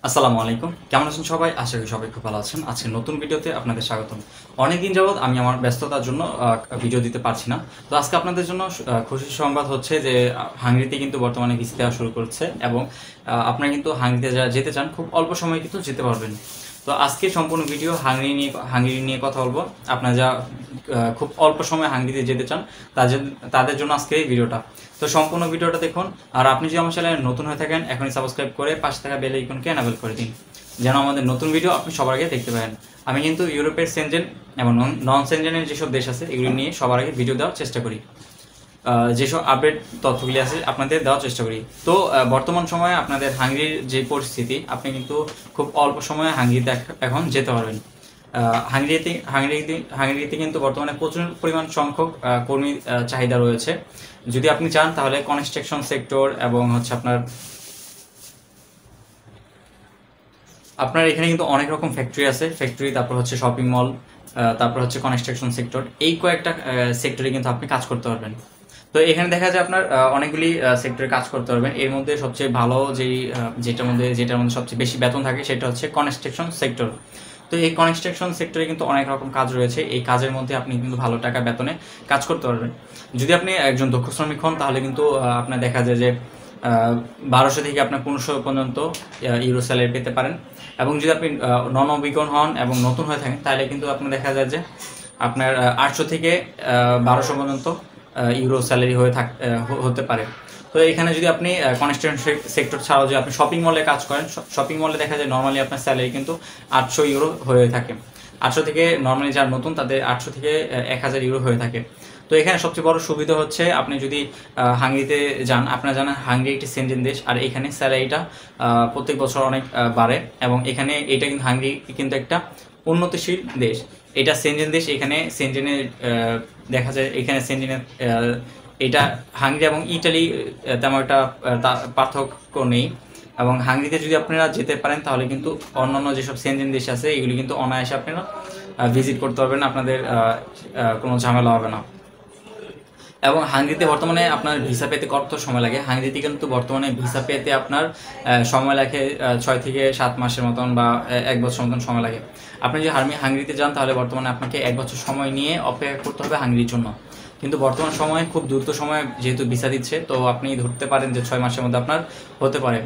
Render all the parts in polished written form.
আসসালামু আলাইকুম। কেমন আছেন সবাই? আশা করি সবাই খুব ভালো আছেন। আজকে নতুন ভিডিওতে আপনাদের স্বাগতম। অনেকদিন যাবৎ আমি আমার ব্যস্ততার জন্য ভিডিও দিতে পারছি না। তো আজকে আপনাদের জন্য খুশির সংবাদ হচ্ছে যে হাঙ্গেরিতে কিন্তু বর্তমানে ভিসা দেওয়া শুরু করছে এবং আপনারা কিন্তু হাঙ্গেরিতে যারা যেতে চান খুব অল্প সময়ে কিন্তু যেতে পারবেন। তো আজকে সম্পূর্ণ ভিডিও হাঙ্গেরি নিয়ে কথা বলবো। আপনারা যা খুব অল্প সময়ে হাঙ্গেরিতে যেতে চান তাদের তাদের জন্য আজকে এই ভিডিওটা। তো সম্পূর্ণ ভিডিওটা দেখুন। আর আপনি যদি আমার চ্যানেলে নতুন হয়ে থাকেন এখনই সাবস্ক্রাইব করে পাশে থাকা বেল আইকনকে এনাবেল করে দিন, যেন আমাদের নতুন ভিডিও আপনি সবার আগে দেখতে পারেন। আমি কিন্তু ইউরোপের সেনজেন এবং নন সেনজেনের যেসব দেশ আছে এগুলি নিয়ে সবার আগে ভিডিও দেওয়ার চেষ্টা করি, যেসব আপডেট তথ্যগুলি আছে আপনাদের দেওয়ার চেষ্টা করি। তো বর্তমান সময়ে আপনাদের হাঙ্গেরির যে পরিস্থিতি, আপনি কিন্তু খুব অল্প সময়ে হাঙ্গেরিতে এখন যেতে পারবেন। হাঙ্গেরিতে কিন্তু বর্তমানে প্রচুর পরিমাণ সংখ্যক কর্মী চাহিদা রয়েছে। যদি আপনি চান তাহলে কনস্ট্রাকশন সেক্টর এবং হচ্ছে আপনার এখানে কিন্তু অনেক রকম ফ্যাক্টরি আছে, ফ্যাক্টরি, তারপর হচ্ছে শপিং মল, তারপর হচ্ছে কনস্ট্রাকশন সেক্টর, এই কয়েকটা সেক্টরে কিন্তু আপনি কাজ করতে পারবেন। তো এখানে দেখা যায় আপনার অনেকগুলি সেক্টরে কাজ করতে পারবেন। এর মধ্যে সবচেয়ে ভালো যেটার মধ্যে সবচেয়ে বেশি বেতন থাকে সেটা হচ্ছে কনস্ট্রাকশন সেক্টর। তো এই কনস্ট্রাকশন সেক্টরে কিন্তু অনেক রকম কাজ রয়েছে। এই কাজের মধ্যে আপনি কিন্তু ভালো টাকা বেতনে কাজ করতে পারবেন। যদি আপনি একজন দক্ষ শ্রমিক হন তাহলে কিন্তু আপনার দেখা যায় যে 1200 থেকে আপনার 1500 পর্যন্ত ইউরো স্যালারি পেতে পারেন। এবং যদি আপনি নন অভিজ্ঞ হন এবং নতুন হয়ে থাকেন তাহলে কিন্তু আপনার দেখা যায় যে আপনার 800 থেকে 1200 পর্যন্ত ইউরো স্যালারি হতে পারে। তো এখানে যদি আপনি কনস্ট্রাকশন সেক্টর ছাড়াও যদি আপনি শপিং মলে কাজ করেন, শপিং মলে দেখা যায় নর্মালি আপনার স্যালারি কিন্তু 800 ইউরো হয়ে থাকে। 800 থেকে নর্মালি যারা নতুন তাদের 800 থেকে 1000 ইউরো হয়ে থাকে। তো এখানে সবচেয়ে বড় সুবিধা হচ্ছে আপনি যদি হাঙ্গেরিতে যান, আপনারা জানেন হাঙ্গেরি একটি সেনজেন দেশ, আর এখানে স্যালারিটা প্রত্যেক বছর অনেক বাড়ে। এবং এখানে এটা কিন্তু হাঙ্গেরি কিন্তু একটা উন্নতিশীল দেশ, এটা সেনজেন দেশ। এখানে সেনজেনে দেখা যায় এখানে সেনজেনের এটা হাঙ্গেরি এবং ইটালি তেমন একটা পার্থক্য নেই। এবং হাঙ্গেরিতে যদি আপনারা যেতে পারেন তাহলে কিন্তু অন্যান্য যেসব সেনজেন দেশ আছে এগুলি কিন্তু অনায়াসে আপনারা ভিজিট করতে পারবেন, আপনাদের কোনো ঝামেলা হবে না। এবং হাঙ্গেরিতে বর্তমানে আপনার ভিসা পেতে কত সময় লাগে? হাঙ্গেরিতে কিন্তু বর্তমানে ভিসা পেতে আপনার সময় লাগে 6 থেকে 7 মাসের মতন বা 1 বছর মতন সময় লাগে। আপনি যদি হাঙ্গেরিতে যান তাহলে বর্তমানে আপনাকে 1 বছর সময় নিয়ে অপেক্ষা করতে হবে হাঙ্গেরির জন্য। কিন্তু বর্তমান সময়ে খুব দ্রুত সময়ে যেহেতু ভিসা দিচ্ছে, তো আপনি ধরতে পারেন যে 6 মাসের মধ্যে আপনার হতে পারে।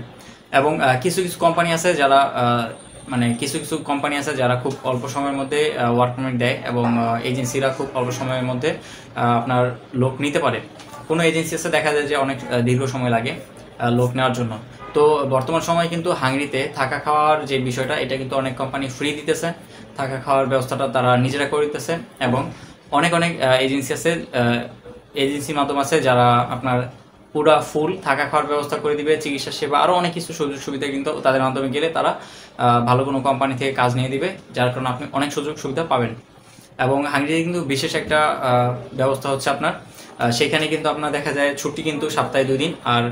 এবং কিছু কিছু কোম্পানি আছে যারা কিছু কিছু কোম্পানি আছে যারা খুব অল্প সময়ের মধ্যে ওয়ার্ক পারমিট দেয়, এবং এজেন্সিরা খুব অল্প সময়ের মধ্যে আপনার লোক নিতে পারে। কোনো এজেন্সি আছে দেখা যায় যে অনেক দীর্ঘ সময় লাগে লোক নেওয়ার জন্য। তো বর্তমান সময়ে কিন্তু হাঙ্গেরিতে থাকা খাওয়ার যে বিষয়টা, এটা কিন্তু অনেক কোম্পানি ফ্রি দিতেছে, থাকা খাওয়ার ব্যবস্থাটা তারা নিজেরা করে দিতেছে। এবং অনেক অনেক এজেন্সি আছে, এজেন্সির মাধ্যম আছে যারা আপনার পুরা ফুল থাকা খাওয়ার ব্যবস্থা করে দিবে, চিকিৎসা সেবা, আরও অনেক কিছু সুযোগ সুবিধা কিন্তু তাদের মাধ্যমে গেলে তারা ভালো কোনো কোম্পানি থেকে কাজ নিয়ে দিবে, যার কারণে আপনি অনেক সুযোগ সুবিধা পাবেন। এবং হাঙ্গেরিতে কিন্তু বিশেষ একটা ব্যবস্থা হচ্ছে আপনার সেখানে কিন্তু আপনার দেখা যায় ছুটি কিন্তু সপ্তাহে 2 দিন, আর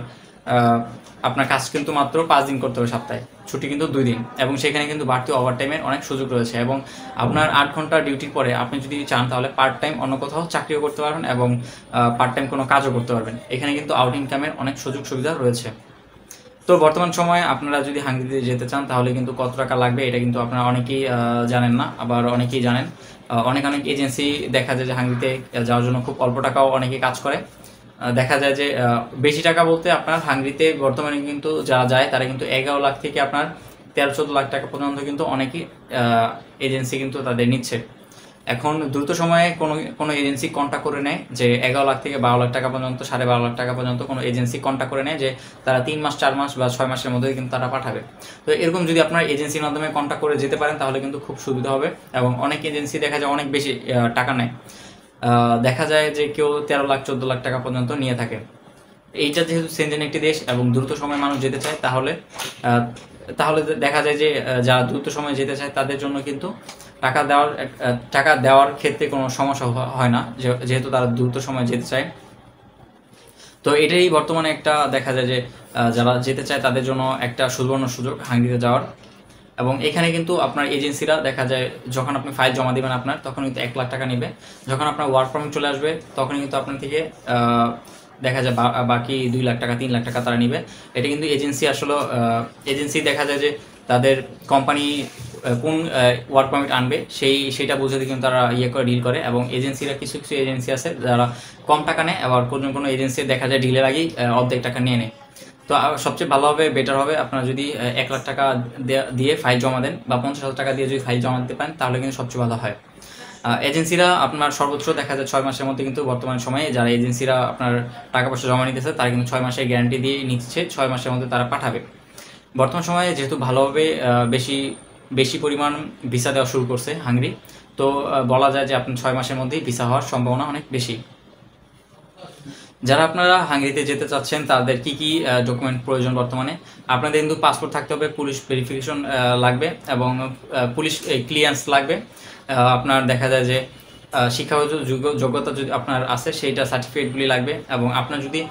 আপনার কাজ কিন্তু মাত্র 5 দিন করতে হবে সপ্তাহে, ছুটি কিন্তু 2 দিন। এবং সেখানে কিন্তু বাড়তি ওভারটাইমের অনেক সুযোগ রয়েছে। এবং আপনার 8 ঘন্টা ডিউটির পরে আপনি যদি চান তাহলে পার্ট টাইম অন্য কোথাও চাকরিও করতে পারবেন এবং পার্ট টাইম কোনো কাজও করতে পারবেন। এখানে কিন্তু আউট ইনকামের অনেক সুযোগ সুবিধা রয়েছে। তো বর্তমান সময়ে আপনারা যদি হাঙ্গেরিতে যেতে চান তাহলে কিন্তু কত টাকা লাগবে এটা কিন্তু আপনারা অনেকেই জানেন না, আবার অনেকেই জানেন। অনেক অনেক এজেন্সি দেখা যায় যে হাঙ্গেরিতে যাওয়ার জন্য খুব অল্প টাকাও অনেকে কাজ করে। দেখা যায় যে বেশি টাকা বলতে আপনার হাঙ্গেরিতে বর্তমানে কিন্তু যারা যায় তারা কিন্তু 11 লাখ থেকে আপনার 13-14 লাখ টাকা পর্যন্ত কিন্তু অনেকেই এজেন্সি কিন্তু তাদের নিচ্ছে। এখন দ্রুত সময়ে কোনো কোনো এজেন্সি কন্ট্যাক্ট করে নেয় যে 11 লাখ থেকে 12 লাখ টাকা পর্যন্ত, 12.5 লাখ টাকা পর্যন্ত কোনো এজেন্সি কন্ট্যাক্ট করে নেয় যে তারা 3 মাস, 4 মাস বা 6 মাসের মধ্যে কিন্তু তারা পাঠাবে। তো এরকম যদি আপনার এজেন্সির মাধ্যমে কন্ট্যাক্ট করে যেতে পারেন তাহলে কিন্তু খুব সুবিধা হবে। এবং অনেক এজেন্সি দেখা যায় অনেক বেশি টাকা নেয়, দেখা যায় যে কেউ 13 লাখ, 14 লাখ টাকা পর্যন্ত নিয়ে থাকে। এইটা যেহেতু সেনজেন একটি দেশ এবং দ্রুত সময়ে মানুষ যেতে চায়, তাহলে আহ, তাহলে দেখা যায় যে যারা দ্রুত সময়ে যেতে চায় তাদের জন্য কিন্তু টাকা দেওয়ার ক্ষেত্রে কোনো সমস্যা হয় না, যেহেতু তারা দ্রুত সময়ে যেতে চায়। তো এটাই বর্তমানে একটা দেখা যায় যে যারা যেতে চায় তাদের জন্য একটা সুবর্ণ সুযোগ হাঙ্গেরিতে যাওয়ার। এবং এখানে কিন্তু আপনার এজেন্সিরা দেখা যায় যখন আপনি ফাইল জমা দিবেন আপনার, তখন কিন্তু 1 লাখ টাকা নেবে। যখন আপনার ওয়ার্ক পারমিট চলে আসবে তখন কিন্তু আপনার থেকে দেখা যায় বাকি 2 লাখ টাকা, 3 লাখ টাকা তারা নিবে। এটা কিন্তু এজেন্সি আসলে এজেন্সি দেখা যায় যে তাদের কোম্পানি কোন ওয়ার্ক পারমিট আনবে সেইটা বুঝে কিন্তু তারা করে ডিল করে। এবং এজেন্সিরা কিছু কিছু এজেন্সি আছে যারা কম টাকা নেয়, আবার কোনো এজেন্সি দেখা যায় ডিলের আগেই অর্ধেক টাকা নিয়ে নেয়। তো সবচেয়ে ভালো হবে, বেটার হবে আপনারা যদি 1 লাখ টাকা দিয়ে ফাইল জমা দেন বা 50,000 টাকা দিয়ে যদি ফাইল জমা দিতে পারেন তাহলে কিন্তু সবচেয়ে ভালো হয়। এজেন্সিরা আপনার সর্বোচ্চ দেখা যায় 6 মাসের মধ্যে, কিন্তু বর্তমান সময়ে যারা এজেন্সিরা আপনার টাকা পয়সা জমা নিতেছে তারা কিন্তু 6 মাসের গ্যারান্টি দিয়ে নিচ্ছে, 6 মাসের মধ্যে তারা পাঠাবে। বর্তমান সময়ে যেহেতু ভালোভাবে বেশি পরিমাণ ভিসা দেওয়া শুরু করছে হাঙ্গরি, তো বলা যায় যে আপনার 6 মাসের মধ্যেই ভিসা হওয়ার সম্ভাবনা অনেক বেশি। যারা আপনারা হাঙ্গেরিতে যেতে চাচ্ছেন তাদের কি কি ডকুমেন্ট প্রয়োজন? বর্তমানে আপনাদের কিন্তু পাসপোর্ট থাকতে হবে, পুলিশ ভেরিফিকেশন লাগবে এবং পুলিশ ক্লিয়ারেন্স লাগবে। আপনার দেখা যায় যে শিক্ষাগত যোগ্যতা যদি আপনার আছে সেইটা সার্টিফিকেটগুলি লাগবে, এবং আপনার যদি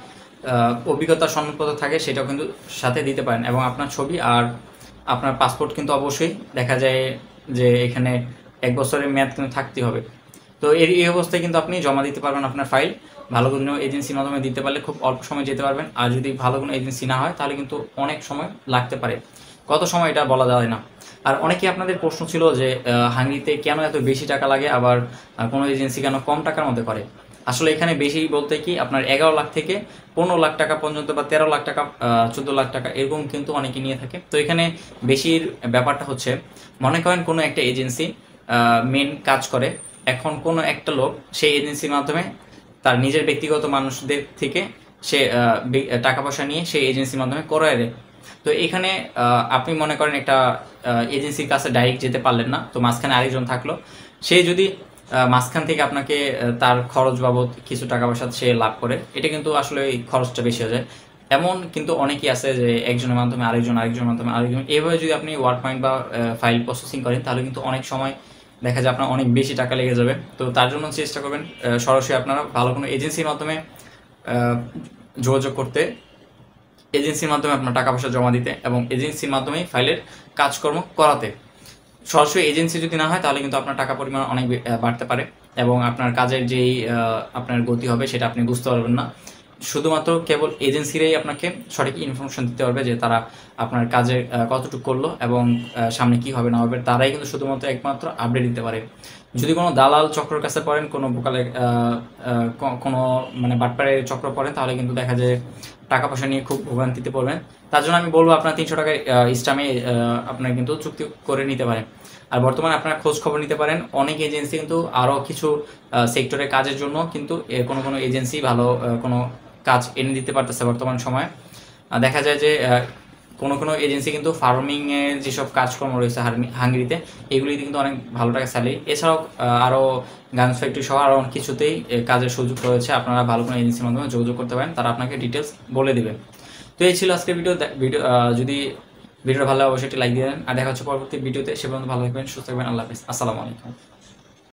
অভিজ্ঞতার সনদপত্র থাকে সেটাও কিন্তু সাথে দিতে পারেন, এবং আপনার ছবি আর আপনার পাসপোর্ট কিন্তু অবশ্যই দেখা যায় যে এখানে 1 বছরের মেয়াদ কিন্তু থাকতে হবে। তো এই অবস্থায় কিন্তু আপনি জমা দিতে পারবেন আপনার ফাইল। ভালো কোনো এজেন্সির মাধ্যমে দিতে পারলে খুব অল্প সময় যেতে পারবেন, আর যদি ভালো কোনো এজেন্সি না হয় তাহলে কিন্তু অনেক সময় লাগতে পারে। কত সময় এটা বলা যায় না। আর অনেকেই আপনাদের প্রশ্ন ছিল যে হাঙ্গেরিতে কেন এত বেশি টাকা লাগে, আবার কোনো এজেন্সি কেন কম টাকার মধ্যে করে। আসলে এখানে বেশি বলতে কি আপনার 11 লাখ থেকে 15 লাখ টাকা পর্যন্ত, বা 13 লাখ টাকা 14 লাখ টাকা এরকম কিন্তু অনেকে নিয়ে থাকে। তো এখানে বেশির ব্যাপারটা হচ্ছে, মনে করেন কোনো একটা এজেন্সি মেন কাজ করে, এখন কোনো একটা লোক সেই এজেন্সির মাধ্যমে তার নিজের ব্যক্তিগত মানুষদের থেকে সে টাকা পয়সা নিয়ে সেই এজেন্সির মাধ্যমে করায় দেয়। তো এখানে আপনি মনে করেন একটা এজেন্সির কাছে ডাইরেক্ট যেতে পারলেন না, তো মাঝখানে আরেকজন থাকলো, সে যদি মাঝখান থেকে আপনাকে তার খরচ বাবদ কিছু টাকা পয়সা সে লাভ করে, এটা কিন্তু আসলে এই খরচটা বেশি হয়ে যায়। এমন কিন্তু অনেকেই আছে যে একজনের মাধ্যমে আরেকজনের মাধ্যমে আরেকজন, এইভাবে যদি আপনি ওয়ার্ক পয়েন্ট বা ফাইল প্রসেসিং করেন তাহলে কিন্তু অনেক সময় দেখা যায় আপনার অনেক বেশি টাকা লেগে যাবে। তো তার জন্য চেষ্টা করবেন সরাসরি আপনারা ভালো কোনো এজেন্সির মাধ্যমে যোগাযোগ করতে, এজেন্সির মাধ্যমে আপনার টাকা পয়সা জমা দিতে, এবং এজেন্সির মাধ্যমেই ফাইলের কাজকর্ম করাতে। সরাসরি এজেন্সি যদি না হয় তাহলে কিন্তু আপনার টাকা পরিমাণ অনেক বাড়তে পারে, এবং আপনার কাজের যেই আপনার গতি হবে সেটা আপনি বুঝতে পারবেন না। শুধুমাত্র কেবল এজেন্সিরাই আপনাকে সঠিক ইনফরমেশন দিতে পারবে যে তারা আপনার কাজের কতটুকু করলো এবং সামনে কি হবে না হবে, তারাই কিন্তু শুধুমাত্র একমাত্র আপডেট দিতে পারে। যদি কোনো দালাল চক্রের কাছে পড়েন, কোনো বোকালের কোনো মানে বাটপাড়ের চক্র পড়েন, তাহলে কিন্তু দেখা যায় টাকা পয়সা নিয়ে খুব ভোগান্তিতে পড়বেন। তার জন্য আমি বলবো আপনার 300 টাকায় ইস্টামে আপনার কিন্তু চুক্তি করে নিতে পারেন। আর বর্তমানে আপনারা খোঁজ খবর নিতে পারেন, অনেক এজেন্সি কিন্তু আরও কিছু সেক্টরে কাজের জন্য কিন্তু কোনো এজেন্সি ভালো কোনো কাজ এনে দিতে পারতেছে বর্তমান সময়ে। দেখা যায় যে কোনো এজেন্সি কিন্তু ফার্মিংয়ের যেসব কাজকর্ম রয়েছে হাঙ্গেরিতে, এগুলিতে কিন্তু অনেক ভালো টাকা স্যালারি। এছাড়াও আরও গান ফ্যাক্টরি সহ আরও অনেক কিছুতেই কাজের সুযোগ রয়েছে। আপনারা ভালো কোনো এজেন্সির মাধ্যমে যোগাযোগ করতে পারেন, তারা আপনাকে ডিটেলস বলে দেবে। তো এই ছিল আজকের ভিডিও। যদি ভিডিওটা ভালো লাগে অবশ্যই একটি লাইক দিয়ে দেন, আর দেখা হচ্ছে পরবর্তী ভিডিওতে। সে পর্যন্ত ভালো থাকবেন, সুস্থ থাকবেন। আল্লাহ হাফেজ, আসসালামু আলাইকুম।